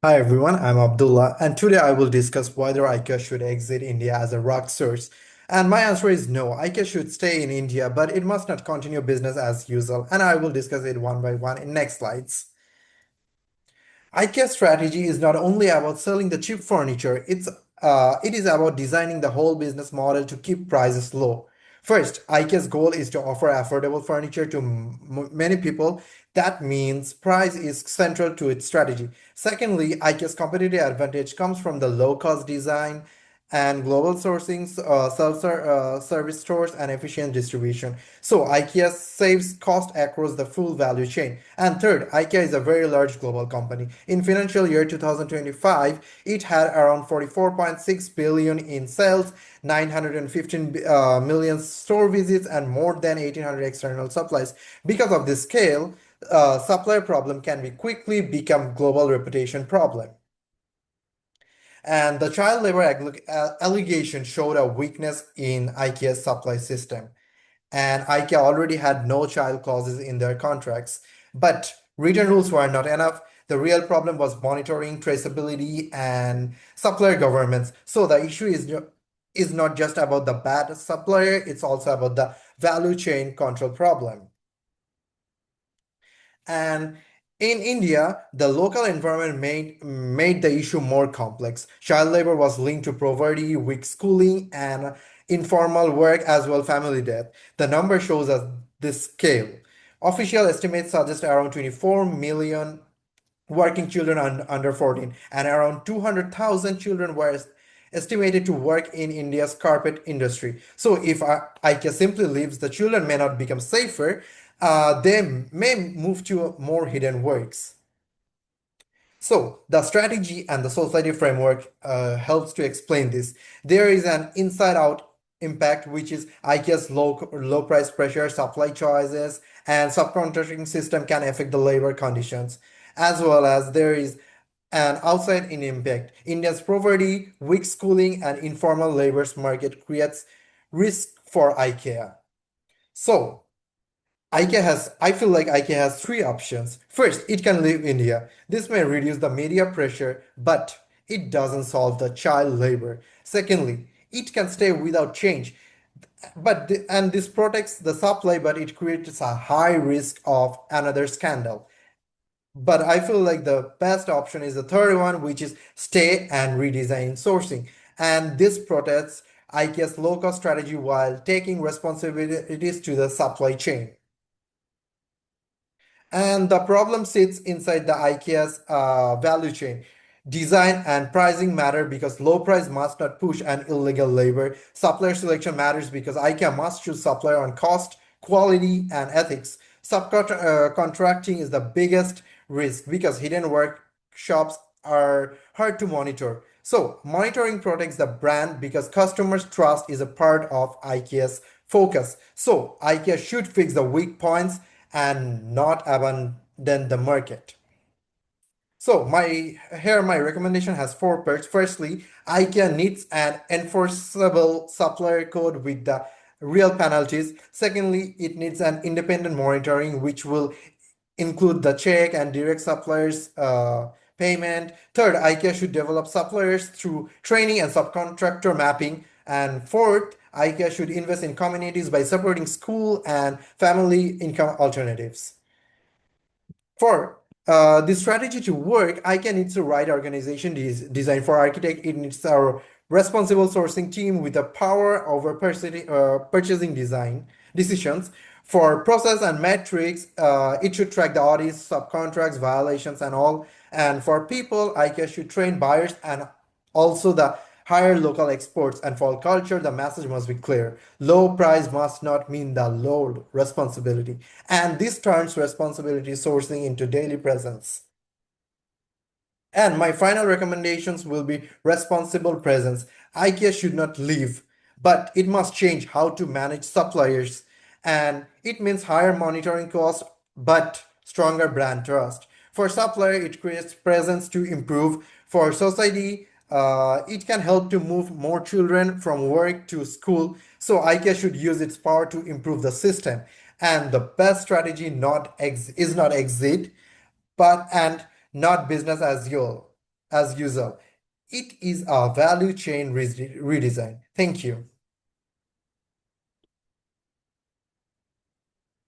Hi everyone, I'm Abdullah, and today I will discuss whether IKEA should exit India as a rock source. And my answer is no, IKEA should stay in India, but it must not continue business as usual, and I will discuss it one by one in next slides. IKEA's strategy is not only about selling the cheap furniture, it is about designing the whole business model to keep prices low. First, IKEA's goal is to offer affordable furniture to many people. That means price is central to its strategy. Secondly, IKEA's competitive advantage comes from the low-cost design and global sourcing, self-service stores, and efficient distribution. So IKEA saves cost across the full value chain. And third, IKEA is a very large global company. In financial year 2025, it had around 44.6 billion in sales, 915 million store visits, and more than 1800 external supplies. Because of this scale, supply problem can be quickly become global reputation problem. And the child labor allegation showed a weakness in IKEA's supply system. And IKEA already had no child clauses in their contracts. But written rules were not enough. The real problem was monitoring, traceability, and supplier governance. So the issue is not just about the bad supplier, it's also about the value chain control problem. And in India, the local environment made the issue more complex. Child labor was linked to poverty, weak schooling, and informal work as well family death. The number shows us this scale. Official estimates suggest around 24 million working children under 14 and around 200,000 children were estimated to work in India's carpet industry. So if IKEA simply leaves, the children may not become safer, they may move to more hidden works. So the strategy and the society framework helps to explain this. There is an inside-out impact, which is IKEA's low price pressure, supply choices, and subcontracting system can affect the labor conditions, as well as there is an outside-in impact. India's poverty, weak schooling, and informal labor market creates risk for IKEA. So I feel like IKEA has three options. First, it can leave India. This may reduce the media pressure, but it doesn't solve the child labor. Secondly, it can stay without change, and this protects the supply, but it creates a high risk of another scandal. But I feel like the best option is the third one, which is stay and redesign sourcing. And this protects IKEA's low-cost strategy while taking responsibilities to the supply chain. And the problem sits inside the IKEA's value chain. Design and pricing matter because low price must not push an illegal labor. Supplier selection matters because IKEA must choose supplier on cost, quality, and ethics. Subcontracting is the biggest risk because hidden workshops are hard to monitor. So, monitoring protects the brand because customers' trust is a part of IKEA's focus. So, IKEA should fix the weak points and not abandon the market. So my recommendation has four parts. Firstly, IKEA needs an enforceable supplier code with the real penalties. Secondly, it needs an independent monitoring which will include the check and direct suppliers payment. Third, IKEA should develop suppliers through training and subcontractor mapping. And fourth, IKEA should invest in communities by supporting school and family income alternatives. For this strategy to work, IKEA needs the right organization design for architect. It needs our responsible sourcing team with the power over purchasing design decisions. For process and metrics, it should track the audits, subcontracts, violations, and all. And for people, IKEA should train buyers and also the higher local exports. And for culture, the message must be clear. Low price must not mean the low responsibility. And this turns responsibility sourcing into daily presence. And my final recommendations will be responsible presence. IKEA should not leave, but it must change how to manage suppliers. And it means higher monitoring costs, but stronger brand trust. For supplier, it creates presence to improve. For society, it can help to move more children from work to school. So IKEA should use its power to improve the system. And the best strategy is not exit, but and not business as usual. as usual. It is a value chain redesign. Thank you.